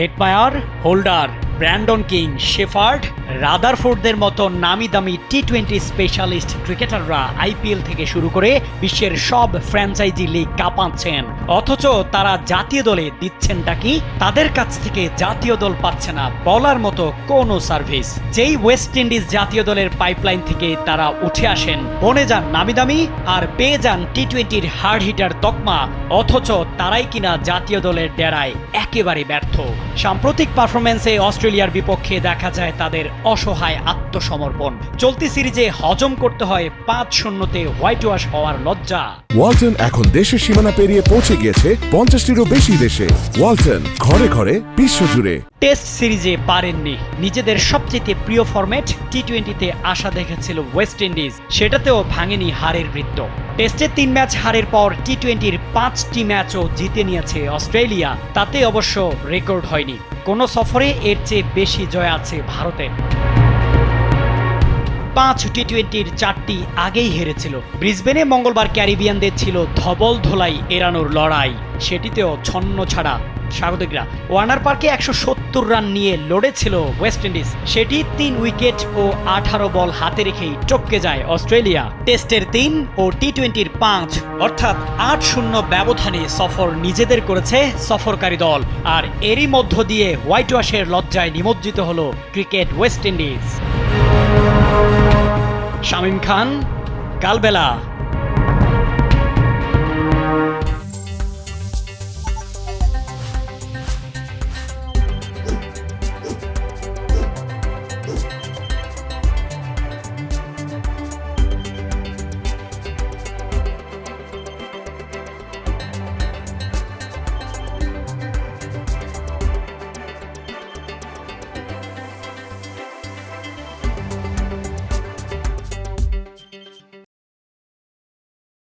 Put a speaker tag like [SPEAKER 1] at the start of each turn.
[SPEAKER 1] Hetmyer, Holder, Brandon King, Shepherd, রাদারফোর্ডদের মতো নামি দামি টি-20 স্পেশালিস্ট ক্রিকেটাররা আইপিএল থেকে শুরু করে বিশ্বের সব ফ্র্যাঞ্চাইজি লিগ কাঁপাচ্ছেন, অথচ তারা জাতীয় দলে দিচ্ছেনটা কি? তাদের কাছ থেকে জাতীয় দল পাচ্ছে না বলার মতো কোনো সার্ভিস। যেই ওয়েস্ট ইন্ডিজ জাতীয় দলের পাইপলাইন থেকে তারা উঠে আসেন, বনে যান নামি দামি আর পেয়ে যান টি-20-র হার্ড হিটার তকমা, অথচ তারাই কিনা জাতীয় দলের ডেরায় একেবারে ব্যর্থ। সাম্প্রতিক পারফরমেন্সে অস্ট্রেলিয়ার বিপক্ষে দেখা যায় তাদের অসহায় আত্মসমর্পণ। চলতি সিরিজে হজম করতে হয় 5-0-তে হোয়াইট ওয়াশ হওয়ার লজ্জা।
[SPEAKER 2] ওয়ালটন এখন দেশের সীমানা পেরিয়ে পৌঁছে গিয়েছে 50টিরও বেশি দেশে। ওয়ালটন, ঘরে ঘরে বিশ্বজুড়ে।
[SPEAKER 1] টেস্ট সিরিজে পারেননি। নিজেদের সবচেয়ে প্রিয় ফরম্যাট টি-20-তে আশা দেখেছিল ওয়েস্ট ইন্ডিজ, সেটাতেও ভাঙেনি হারের বৃত্ত। টেস্টে 3 ম্যাচ হারের পর টি-20-র 5টি ম্যাচও জিতে নিয়েছে অস্ট্রেলিয়া, তাতে অবশ্য রেকর্ড হয়নি। কোনো সফরে এর চেয়ে বেশি জয় আছে ভারতের। 5 টি-20-র 4টি আগেই হেরেছিল। ব্রিসবেনে মঙ্গলবার ক্যারিবিয়ানদের ছিল ধবল ধোলাই এড়ানোর লড়াই, সেটিতেও ছন্ন ছাড়া স্বাগতিকরা। ওয়ার্নার পার্কে 170 রান নিয়ে লড়েছিল ওয়েস্ট ইন্ডিজ, সেটি 3 উইকেট ও 18 বল হাতে রেখেই টপকে যায় অস্ট্রেলিয়া। টেস্টের 3 ও টি-20-র 5 অর্থাৎ 8-0 ব্যবধানে সফর নিজেদের করেছে সফরকারী দল, আর এরই মধ্য দিয়ে হোয়াইট ওয়াশের লজ্জায় নিমজ্জিত হলো ক্রিকেট ওয়েস্ট ইন্ডিজ। শামীম খান, কালবেলা।